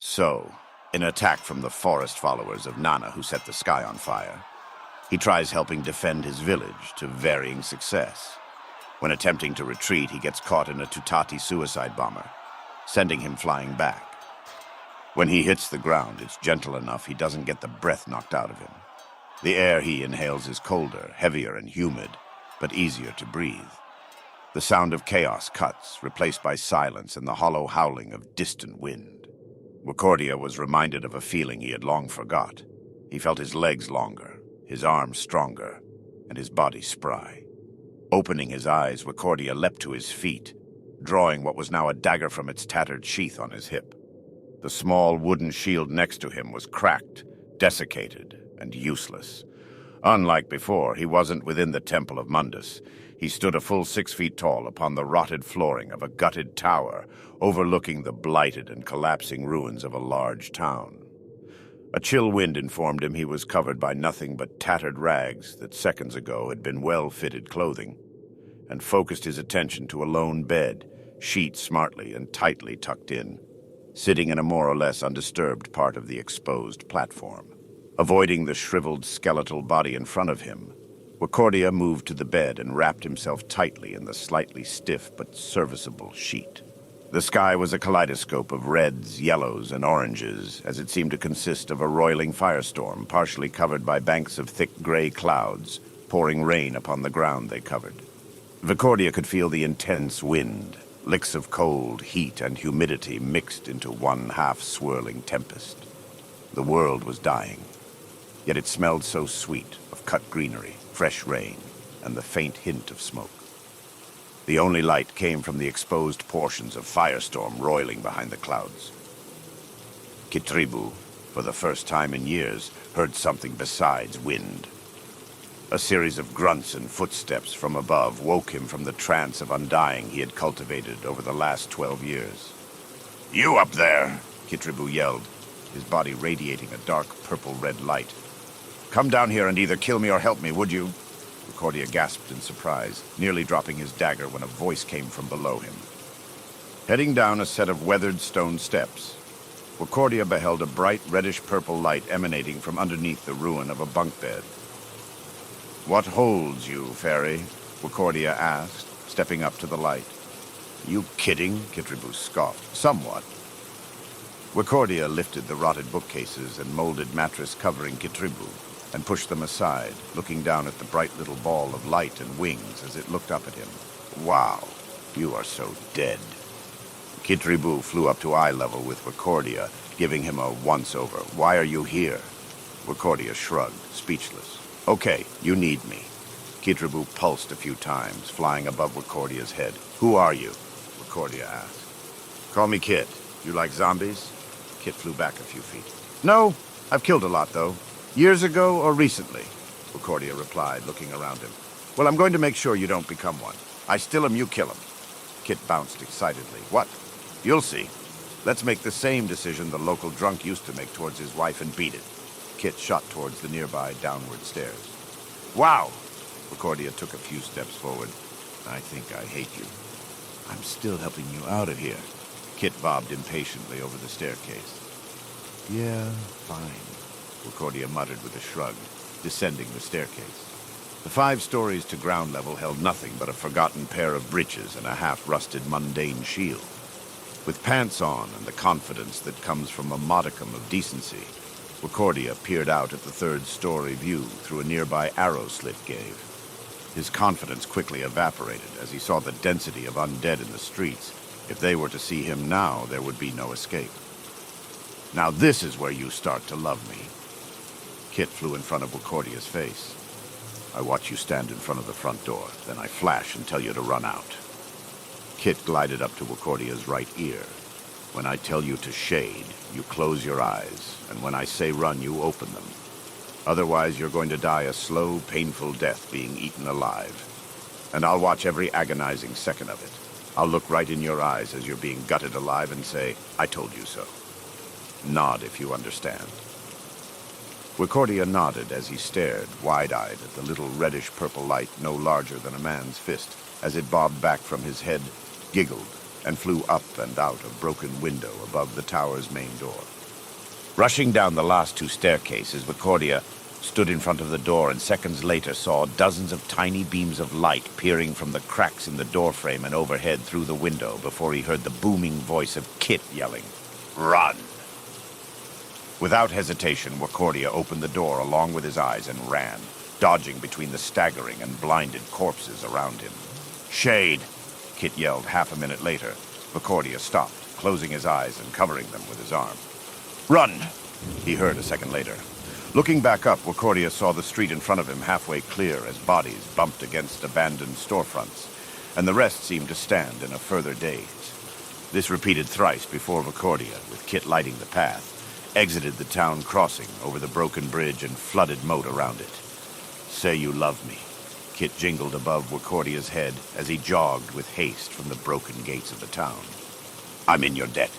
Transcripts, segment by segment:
So, an attack from the forest followers of Nanna who set the sky on fire. He tries helping defend his village to varying success. When attempting to retreat, he gets caught in a Tutati suicide bomber, sending him flying back. When he hits the ground, it's gentle enough he doesn't get the breath knocked out of him. The air he inhales is colder, heavier, and humid, but easier to breathe. The sound of chaos cuts, replaced by silence and the hollow howling of distant wind. Vecordia was reminded of a feeling he had long forgot. He felt his legs longer, his arms stronger, and his body spry. Opening his eyes, Vecordia leapt to his feet, drawing what was now a dagger from its tattered sheath on his hip. The small wooden shield next to him was cracked, desiccated, and useless. Unlike before, he wasn't within the Temple of Mundus. He stood a full 6 feet tall upon the rotted flooring of a gutted tower, overlooking the blighted and collapsing ruins of a large town. A chill wind informed him he was covered by nothing but tattered rags that seconds ago had been well-fitted clothing, and focused his attention to a lone bed, sheets smartly and tightly tucked in, sitting in a more or less undisturbed part of the exposed platform. Avoiding the shriveled skeletal body in front of him, Vecordia moved to the bed and wrapped himself tightly in the slightly stiff but serviceable sheet. The sky was a kaleidoscope of reds, yellows, and oranges, as it seemed to consist of a roiling firestorm, partially covered by banks of thick gray clouds, pouring rain upon the ground they covered. Vecordia could feel the intense wind, licks of cold, heat, and humidity mixed into one half-swirling tempest. The world was dying, yet it smelled so sweet of cut greenery, fresh rain, and the faint hint of smoke. The only light came from the exposed portions of firestorm roiling behind the clouds. Kitribu, for the first time in years, heard something besides wind. A series of grunts and footsteps from above woke him from the trance of undying he had cultivated over the last 12 years. "You up there!" Kitribu yelled, his body radiating a dark purple-red light. "Come down here and either kill me or help me, would you?" Vecordia gasped in surprise, nearly dropping his dagger when a voice came from below him. Heading down a set of weathered stone steps, Vecordia beheld a bright reddish-purple light emanating from underneath the ruin of a bunk bed. "What holds you, fairy?" Vecordia asked, stepping up to the light. "You kidding?" Kitribu scoffed. "Somewhat." Vecordia lifted the rotted bookcases and molded mattress covering Kitribu and pushed them aside, looking down at the bright little ball of light and wings as it looked up at him. "Wow, you are so dead." Kitribu flew up to eye level with Vecordia, giving him a once-over. "Why are you here?" Vecordia shrugged, speechless. "Okay, you need me." Kitribu pulsed a few times, flying above Vecordia's head. "Who are you?" Vecordia asked. "Call me Kit. You like zombies?" Kit flew back a few feet. "No, I've killed a lot, though. Years ago or recently," Vecordia replied, looking around him. "Well, I'm going to make sure you don't become one. I still am, you kill him." Kit bounced excitedly. "What? You'll see. Let's make the same decision the local drunk used to make towards his wife and beat it." Kit shot towards the nearby downward stairs. "Wow!" Vecordia took a few steps forward. "I think I hate you." "I'm still helping you out of here." Kit bobbed impatiently over the staircase. "Yeah, fine," Vecordia muttered with a shrug, descending the staircase. The 5 stories to ground level held nothing but a forgotten pair of breeches and a half-rusted mundane shield. With pants on and the confidence that comes from a modicum of decency, Vecordia peered out at the 3rd-story view through a nearby arrow slit cave. His confidence quickly evaporated as he saw the density of undead in the streets. If they were to see him now, there would be no escape. "Now this is where you start to love me." Kit flew in front of Vecordia's face. "I watch you stand in front of the front door, then I flash and tell you to run out." Kit glided up to Vecordia's right ear. "When I tell you to shade, you close your eyes, and when I say run, you open them. Otherwise, you're going to die a slow, painful death being eaten alive. And I'll watch every agonizing second of it. I'll look right in your eyes as you're being gutted alive and say, 'I told you so.' Nod if you understand." Vecordia nodded as he stared, wide-eyed, at the little reddish-purple light no larger than a man's fist as it bobbed back from his head, giggled, and flew up and out a broken window above the tower's main door. Rushing down the last two staircases, Vecordia stood in front of the door and seconds later saw dozens of tiny beams of light peering from the cracks in the doorframe and overhead through the window before he heard the booming voice of Kit yelling, "Run!" Without hesitation, Vecordia opened the door along with his eyes and ran, dodging between the staggering and blinded corpses around him. "Shade!" Kit yelled half a minute later. Vecordia stopped, closing his eyes and covering them with his arm. "Run!" he heard a second later. Looking back up, Vecordia saw the street in front of him halfway clear as bodies bumped against abandoned storefronts, and the rest seemed to stand in a further daze. This repeated thrice before Vecordia, with Kit lighting the path, exited the town crossing over the broken bridge and flooded moat around it. "Say you love me," Kit jingled above Vecordia's head as he jogged with haste from the broken gates of the town. "I'm in your debt,"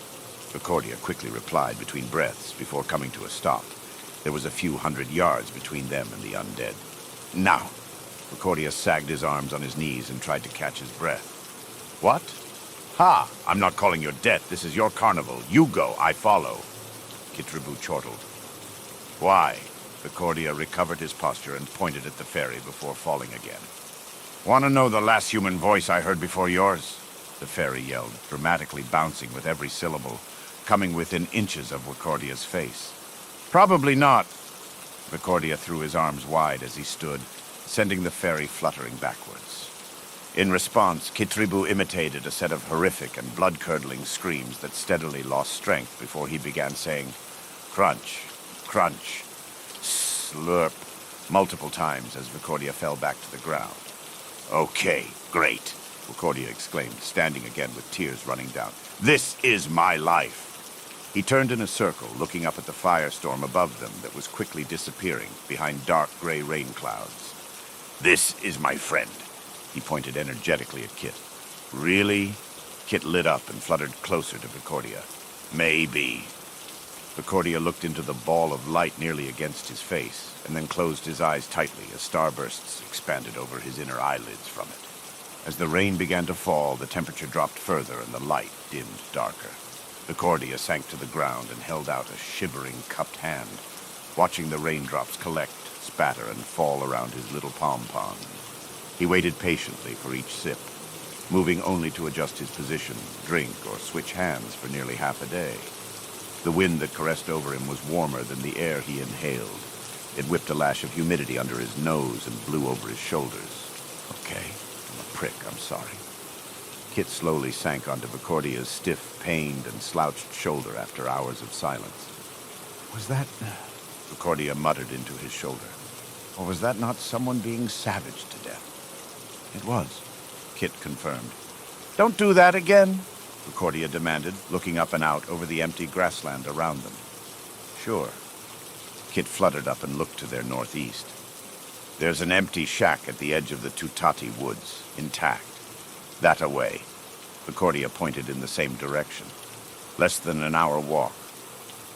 Vecordia quickly replied between breaths before coming to a stop. There was a few hundred yards between them and the undead. "Now!" Vecordia sagged his arms on his knees and tried to catch his breath. "What? Ha! I'm not calling your debt. This is your carnival. You go, I follow." Kitribu chortled. "Why?" Vecordia recovered his posture and pointed at the ferry before falling again. "Want to know the last human voice I heard before yours?" The ferry yelled, dramatically bouncing with every syllable, coming within inches of Vecordia's face. "Probably not." Vecordia threw his arms wide as he stood, sending the ferry fluttering backwards. In response, Kitribu imitated a set of horrific and blood-curdling screams that steadily lost strength before he began saying, "Crunch, crunch, slurp," multiple times as Vecordia fell back to the ground. "Okay, great," Vecordia exclaimed, standing again with tears running down. "This is my life." He turned in a circle, looking up at the firestorm above them that was quickly disappearing behind dark gray rain clouds. "This is my friend." He pointed energetically at Kit. "Really?" Kit lit up and fluttered closer to Vecordia. "Maybe." Vecordia looked into the ball of light nearly against his face, and then closed his eyes tightly as starbursts expanded over his inner eyelids from it. As the rain began to fall, the temperature dropped further and the light dimmed darker. Vecordia sank to the ground and held out a shivering, cupped hand, watching the raindrops collect, spatter, and fall around his little pom-pom. He waited patiently for each sip, moving only to adjust his position, drink, or switch hands for nearly half a day. The wind that caressed over him was warmer than the air he inhaled. It whipped a lash of humidity under his nose and blew over his shoulders. "Okay, I'm a prick, I'm sorry." Kit slowly sank onto Vecordia's stiff, pained, and slouched shoulder after hours of silence. "Was that..." Vecordia muttered into his shoulder. "Or was that not someone being savaged to death?" "It was," Kit confirmed. "Don't do that again," Vecordia demanded, looking up and out over the empty grassland around them. "Sure." Kit fluttered up and looked to their northeast. "There's an empty shack at the edge of the Tutati woods, intact. That away." Vecordia pointed in the same direction. "Less than an hour walk,"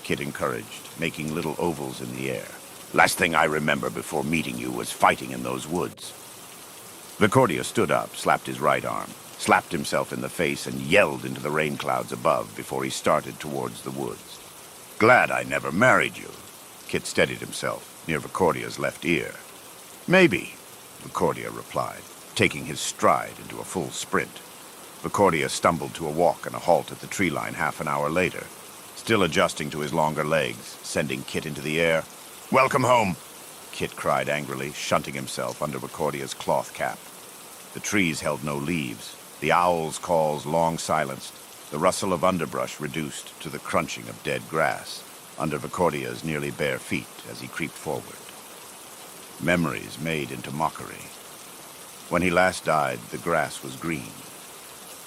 Kit encouraged, making little ovals in the air. "Last thing I remember before meeting you was fighting in those woods." Vecordia stood up, slapped his right arm, slapped himself in the face, and yelled into the rain clouds above before he started towards the woods. "Glad I never married you." Kit steadied himself near Vecordia's left ear. "Maybe," Vecordia replied, taking his stride into a full sprint. Vecordia stumbled to a walk and a halt at the tree line half an hour later, still adjusting to his longer legs, sending Kit into the air. "Welcome home," Kit cried angrily, shunting himself under Vecordia's cloth cap. The trees held no leaves, the owl's calls long silenced, the rustle of underbrush reduced to the crunching of dead grass under Vecordia's nearly bare feet as he creeped forward. Memories made into mockery. When he last died, the grass was green.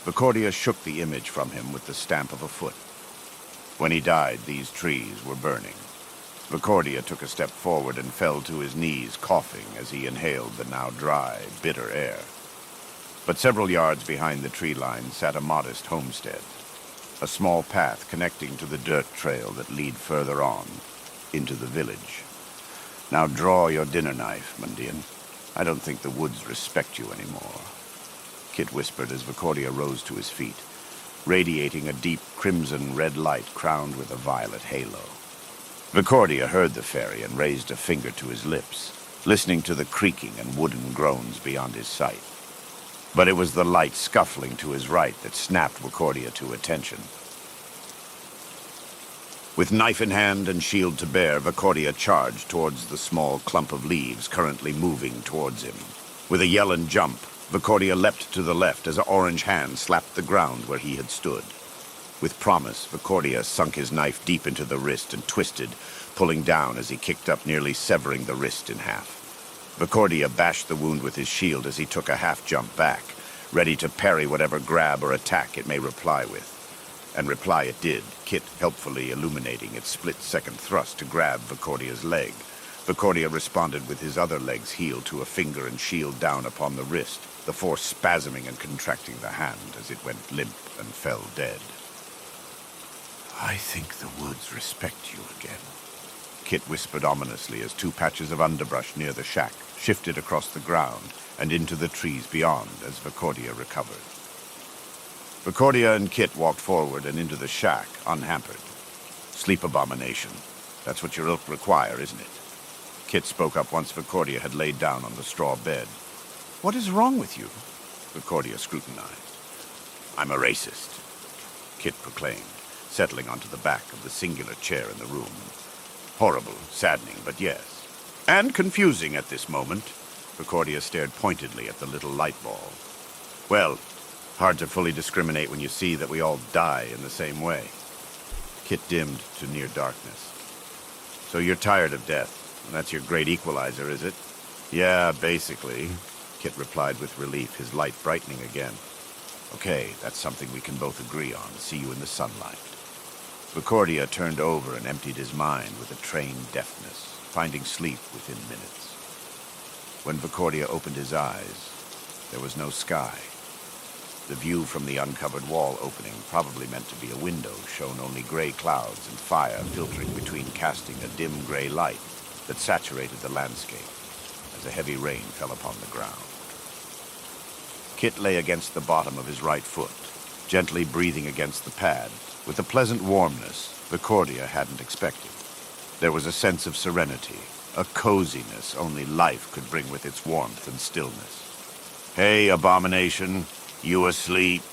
Vecordia shook the image from him with the stamp of a foot. When he died, these trees were burning. Vecordia took a step forward and fell to his knees, coughing as he inhaled the now dry, bitter air. But several yards behind the tree line sat a modest homestead, a small path connecting to the dirt trail that lead further on, into the village. "Now draw your dinner knife, Mundian. I don't think the woods respect you anymore," Kit whispered as Vecordia rose to his feet. radiating a deep crimson-red light crowned with a violet halo. Vecordia heard the fairy and raised a finger to his lips, listening to the creaking and wooden groans beyond his sight. But it was the light scuffling to his right that snapped Vecordia to attention. With knife in hand and shield to bear, Vecordia charged towards the small clump of leaves currently moving towards him. With a yell and jump, Vecordia leapt to the left as an orange hand slapped the ground where he had stood. With promise, Vecordia sunk his knife deep into the wrist and twisted, pulling down as he kicked up, nearly severing the wrist in half. Vecordia bashed the wound with his shield as he took a half-jump back, ready to parry whatever grab or attack it may reply with. And reply it did, Kit helpfully illuminating its split-second thrust to grab Vecordia's leg. Vecordia responded with his other leg's heel to a finger and shield down upon the wrist, the force spasming and contracting the hand as it went limp and fell dead. "I think the woods respect you again," Kit whispered ominously as two patches of underbrush near the shack shifted across the ground and into the trees beyond as Vecordia recovered. Vecordia and Kit walked forward and into the shack, unhampered. "Sleep abomination. That's what your ilk require, isn't it?" Kit spoke up once Vecordia had laid down on the straw bed. "What is wrong with you?" Vecordia scrutinized. "I'm a racist," Kit proclaimed, settling onto the back of the singular chair in the room. "Horrible, saddening, but yes. And confusing at this moment." Vecordia stared pointedly at the little light ball. "Well, hard to fully discriminate when you see that we all die in the same way." Kit dimmed to near darkness. "So you're tired of death, and that's your great equalizer, is it?" "Yeah, basically," Kit replied with relief, his light brightening again. "Okay, that's something we can both agree on. See you in the sunlight." Vecordia turned over and emptied his mind with a trained deftness, finding sleep within minutes. When Vecordia opened his eyes, there was no sky. The view from the uncovered wall opening probably meant to be a window, shone only gray clouds and fire filtering between, casting a dim gray light that saturated the landscape as a heavy rain fell upon the ground. Kit lay against the bottom of his right foot, gently breathing against the pad, with a pleasant warmness Vecordia hadn't expected. There was a sense of serenity, a coziness only life could bring with its warmth and stillness. "Hey, abomination, you asleep?"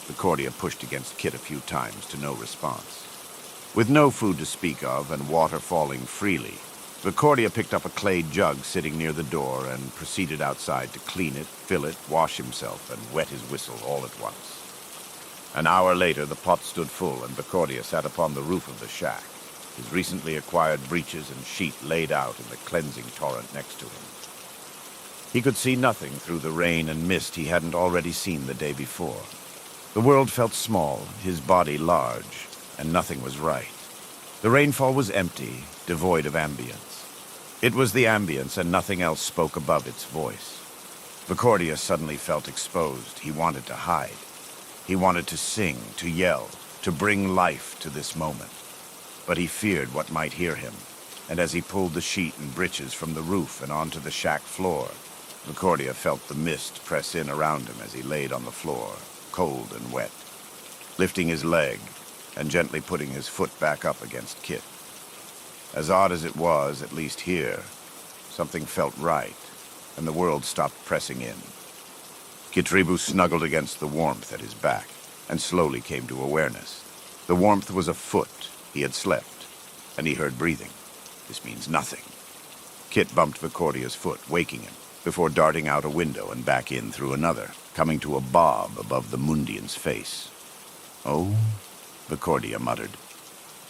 Vecordia pushed against Kit a few times to no response. With no food to speak of and water falling freely, Vecordia picked up a clay jug sitting near the door and proceeded outside to clean it, fill it, wash himself, and wet his whistle all at once. An hour later, the pot stood full, and Vecordia sat upon the roof of the shack, his recently acquired breeches and sheet laid out in the cleansing torrent next to him. He could see nothing through the rain and mist he hadn't already seen the day before. The world felt small, his body large, and nothing was right. The rainfall was empty, devoid of ambience. It was the ambience, and nothing else spoke above its voice. Vecordia suddenly felt exposed. He wanted to hide. He wanted to sing, to yell, to bring life to this moment. But he feared what might hear him, and as he pulled the sheet and breeches from the roof and onto the shack floor, Vecordia felt the mist press in around him as he laid on the floor, cold and wet, lifting his leg and gently putting his foot back up against Kit. As odd as it was, at least here, something felt right, and the world stopped pressing in. Kitribu snuggled against the warmth at his back and slowly came to awareness. The warmth was a foot. He had slept, and he heard breathing. This means nothing. Kit bumped Vecordia's foot, waking him, before darting out a window and back in through another, coming to a bob above the Mundian's face. "Oh?" Vecordia muttered.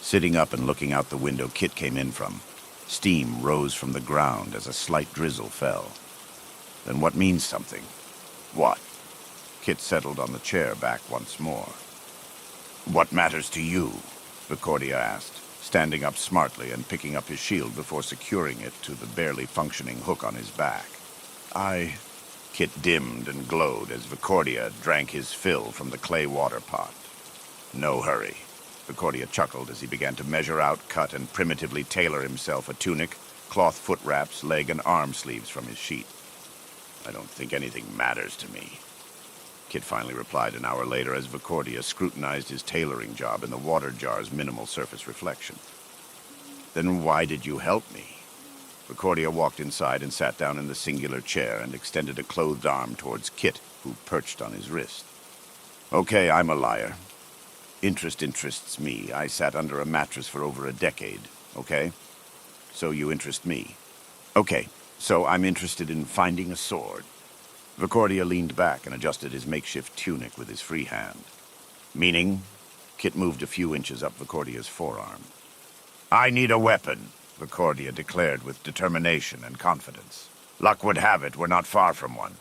Sitting up and looking out the window Kit came in from, steam rose from the ground as a slight drizzle fell. "Then what means something?" "What?" Kit settled on the chair back once more. "What matters to you?" Vecordia asked, standing up smartly and picking up his shield before securing it to the barely functioning hook on his back. Kit dimmed and glowed as Vecordia drank his fill from the clay water pot. "No hurry." Vecordia chuckled as he began to measure out, cut, and primitively tailor himself a tunic, cloth foot wraps, leg and arm sleeves from his sheet. "I don't think anything matters to me." Kit finally replied an hour later as Vecordia scrutinized his tailoring job in the water jar's minimal surface reflection. Then why did you help me? Vecordia walked inside and sat down in the singular chair and extended a clothed arm towards Kit, who perched on his wrist. Okay, I'm a liar. Interest interests me. I sat under a mattress for over a decade, okay? So you interest me. Okay, so I'm interested in finding a sword. Vecordia leaned back and adjusted his makeshift tunic with his free hand. Meaning? Kit moved a few inches up Vecordia's forearm. I need a weapon, Vecordia declared with determination and confidence. Luck would have it, we're not far from one.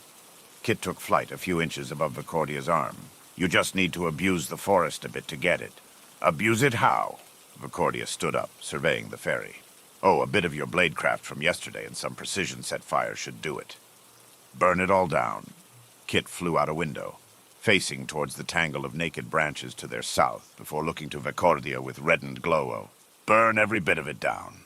Kit took flight a few inches above Vecordia's arm. You just need to abuse the forest a bit to get it. Abuse it how? Vecordia stood up, surveying the ferry. Oh, a bit of your bladecraft from yesterday and some precision-set fire should do it. Burn it all down. Kit flew out a window, facing towards the tangle of naked branches to their south, before looking to Vecordia with reddened glow. Burn every bit of it down.